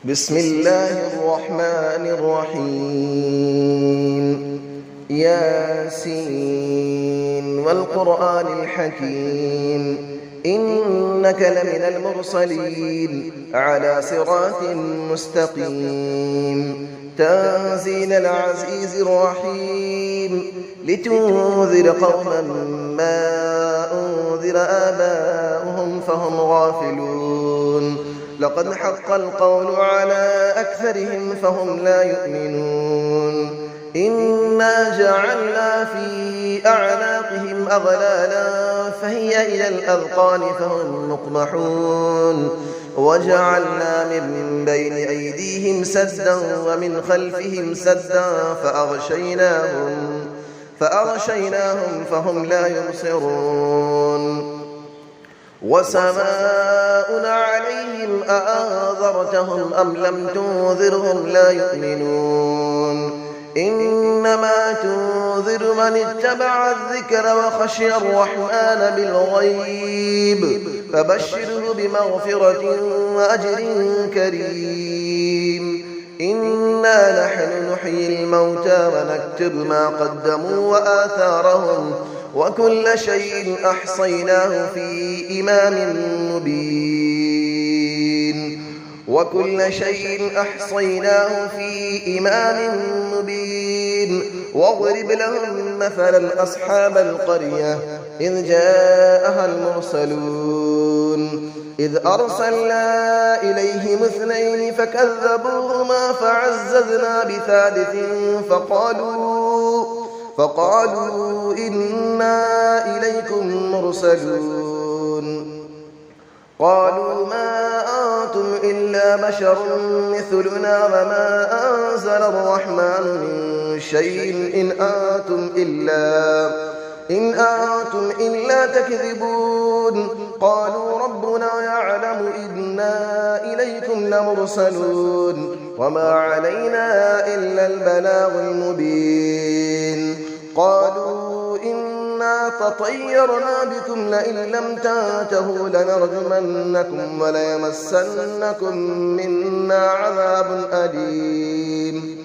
بسم الله الرحمن الرحيم ياسين والقرآن الحكيم إنك لمن المرسلين على صراط مستقيم تنزيل العزيز الرحيم لتنذر قوما ما أنذر آباؤهم فهم غافلون لقد حق القول على أكثرهم فهم لا يؤمنون إنا جعلنا في أعناقهم أغلالا فهي إلى الأذقان فهم مقمحون وجعلنا من بين أيديهم سدا ومن خلفهم سدا فأغشيناهم فهم لا يبصرون وسماء عليهم أأنذرتهم أم لم تنذرهم لا يؤمنون إنما تنذر من اتبع الذكر وخشي الرحمن بالغيب فبشره بمغفرة وأجر كريم إنا نحن نحيي الموتى ونكتب ما قدموا وآثارهم وكل شيء أحصيناه في إمام مبين واضرب لهم مثلا أصحاب القرية إذ جاءها المرسلون إذ أرسلنا إليهم 2 فكذبوهما فعززنا بثالث فقالوا إنا إليكم مرسلون قالوا ما أنتم إلا بشر مثلنا وما أنزل الرحمن من شيء إن أنتم إلا تكذبون قالوا ربنا يعلم إنا إليكم لمرسلون وما علينا إلا البلاغ المبين قالوا إنا تطيرنا بكم لئن لم تنتهوا لنرجمنكم وليمسنكم منا عذاب أليم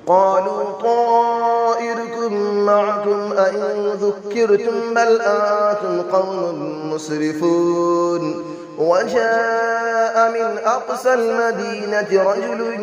قالوا طائركم معكم أئن ذكرتم بل أنتم قوم مسرفون وجاء من أقصى المدينة رجل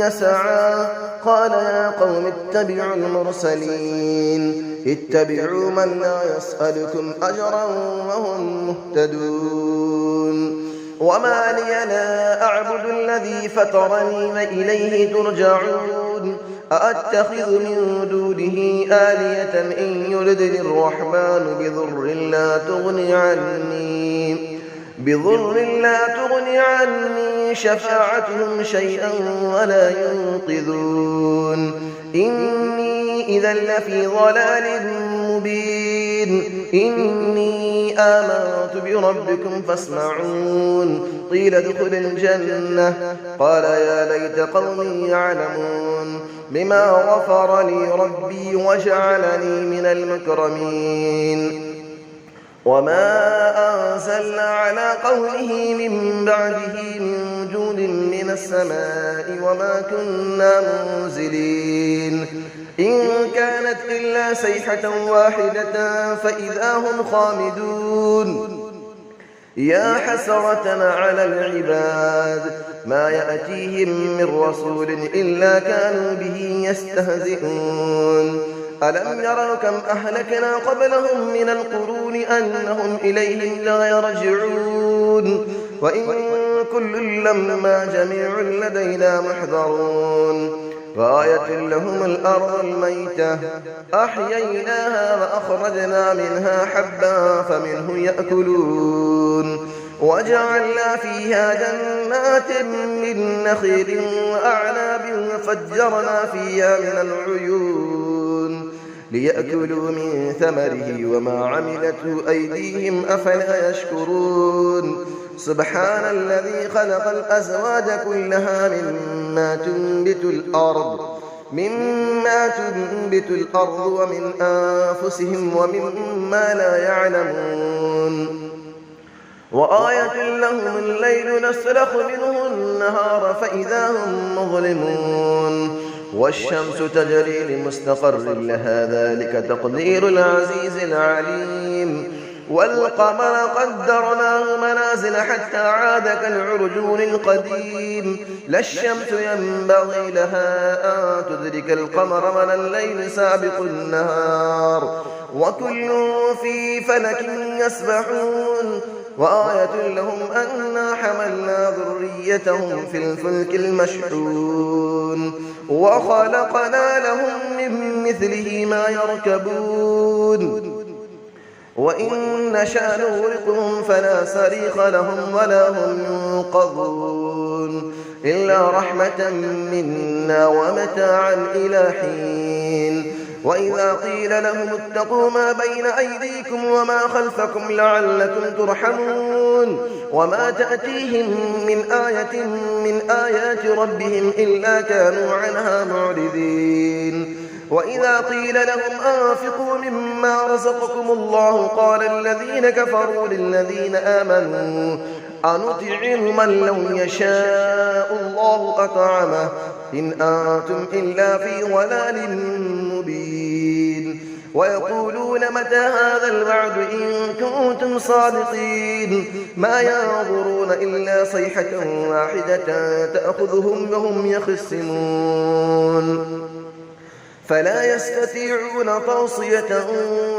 يسعى قال يا قوم اتبعوا المرسلين اتبعوا من لا يسألكم أجرا وهم مهتدون وما لي لا أعبد الذي فطرني وإليه ترجعون أأتخذ من دونه آلية إن يردني الرحمن بضر لا تغني عني شفاعتهم شيئا ولا ينقذون إني إذا لفي ضلال مبين إني آمنت بربكم فاسمعون قيل ادخل الجنة قال يا ليت قومي يعلمون بما غفر لي ربي وجعلني من المكرمين وما أنزلنا على قوله من بعده من جود من السماء وما كنا منزلين إن كانت إلا صيحة واحدة فإذا هم خامدون يا حسرة على العباد ما يأتيهم من رسول إلا كانوا به يستهزئون ألم يروا كم أهلكنا قبلهم من القرون أنهم إليهم لا يرجعون وإن كل لما جميع لدينا محضرون وآية لهم الأرض الميتة أحييناها وأخرجنا منها حبا فمنه يأكلون وجعلنا فيها جنات من نخيل وأعناب وفجرنا فيها من العيون ليأكلوا من ثمره وما عملته أيديهم أفلا يشكرون سبحان الذي خلق الأزواج كلها مما تنبت الأرض ومن أنفسهم ومما لا يعلمون وآية لهم الليل نسلخ منه النهار فإذا هم مظلمون والشمس تجري لمستقر لها ذلك تقدير العزيز العليم والقمر قدرناه منازل حتى عاد كالعرجون القديم لا الشمس ينبغي لها أن تدرك القمر ولا الليل سابق النهار وكل في فلك يسبحون وآية لهم أنا حملنا ذريتهم في الفلك المشحون وخلقنا لهم من مثله ما يركبون وإن نشأ نغرقهم فلا صريخ لهم ولا هم ينقذون إلا رحمة منا ومتاعا إلى حين وإذا قيل لهم اتقوا ما بين أيديكم وما خلفكم لعلكم ترحمون وما تأتيهم من آية من آيات ربهم إلا كانوا عنها معرضين وإذا قيل لهم أنفقوا مما رزقكم الله قال الذين كفروا للذين آمنوا أنطعم من لو يشاء الله أطعمه إن أنتم إلا في ضلال مبين ويقولون متى هذا الوعد إن كنتم صادقين ما ينظرون إلا صيحة واحدة تأخذهم وهم يخصمون فلا يستطيعون توصية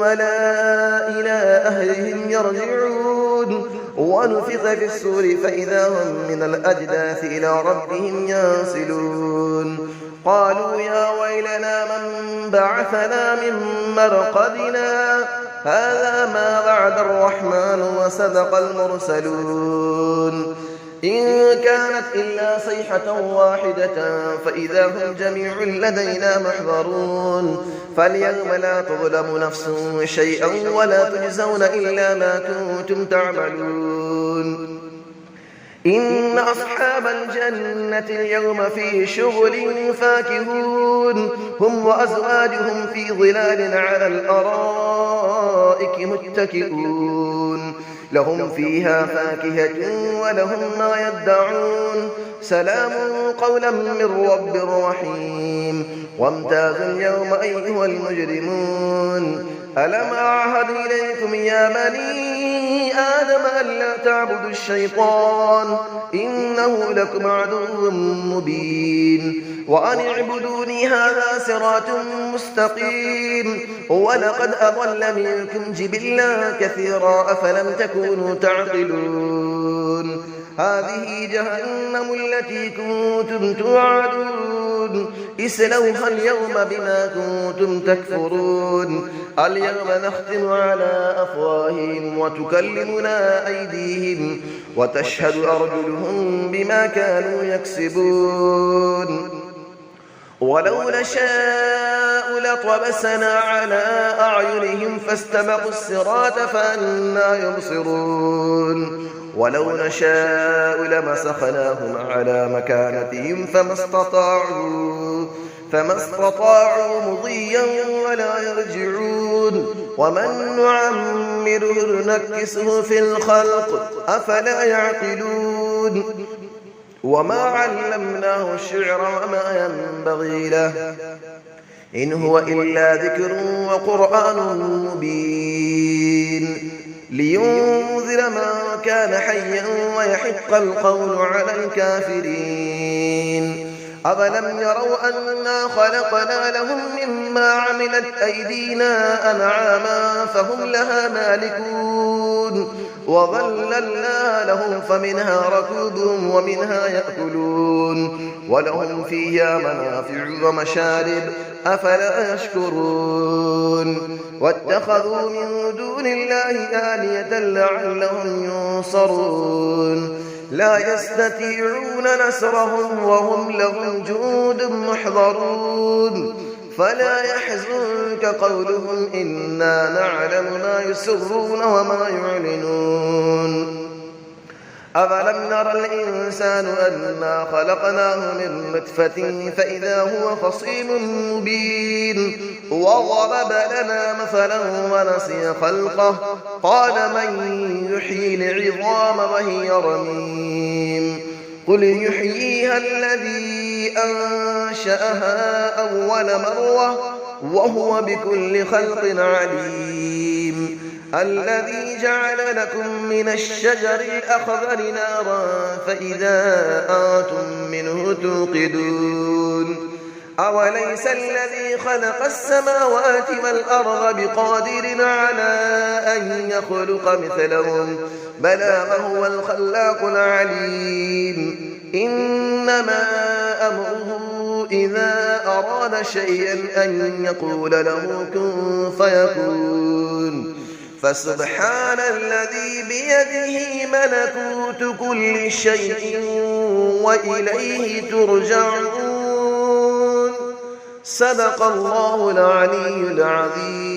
ولا إلى أهلهم يرجعون ونفخ في السور فإذا هم من الأجداث إلى ربهم ينسلون قالوا يا ويلنا من بعثنا من مرقدنا هذا ما وعد الرحمن وصدق المرسلون إن كانت إلا صيحة واحدة فإذا هم جميع لدينا محضرون فاليوم لا تظلم نفس شيئا ولا تجزون إلا ما كنتم تعملون إن أصحاب الجنة اليوم في شغل فاكهون هم وأزواجهم في ظلال على الأرائك متكئون لهم فيها فاكهة ولهم ما يدعون سلام قولا من رب رحيم وامتازوا اليوم أيها المجرمون ألم أعهد إليكم يا بني آدم ألا تعبدوا الشيطان إنه لكم عدو مبين وأن اعبدوني هذا صراط مستقيم ولقد أضل منكم جبلا كثيرا أفلم تكونوا تعقلون هذه جهنم التي كنتم توعدون اسلوها اليوم بما كنتم تكفرون اليوم نختم على أفواههم وتكلمنا أيديهم وتشهد أرجلهم بما كانوا يكسبون ولو نشاء لطمسنا على أعينهم فاستبقوا الصراط فأنى يبصرون ولو نشاء لمسخناهم على مكانتهم فما استطاعوا مضيا ولا يرجعون ومن نعمره نكسه في الخلق أفلا يعقلون وما علمناه الشعر وما ينبغي له إن هو إلا ذكر وقرآن مبين لينذر من كان حيا ويحق القول على الكافرين أفلم يروا أنا خلقنا لهم مما عملت أيدينا أنعاما فهم لها مالكون وظللنا لهم فمنها ركوبهم ومنها يأكلون ولهم فيها منافع ومشارب أفلا يشكرون واتخذوا من دون الله آلية لعلهم ينصرون لا يستطيعون نصرهم وهم لهم جند محضرون فلا يحزنك قولهم إنا نعلم ما يسرون وما يعلنون أفلم نرى الإنسان أنا خلقناه من نطفة فإذا هو خصيم مبين وضرب لنا مثلا ونسي خلقه قال من يحيي العظام وهي رميم قل يحييها الذي أنشأها أول مرة وهو بكل خلق عليم الذي جعل لكم من الشجر الأخضر نارا فإذا أنتم منه توقدون أوليس الذي خلق السماوات والأرض بقادر على أن يخلق مثلهم بلى وهو الخلاق العليم إنما أمره إذا أراد شيئا أن يقول له كن فيكون فسبحان الذي بيده ملكوت كل شيء وإليه ترجعون صدق الله العلي العظيم.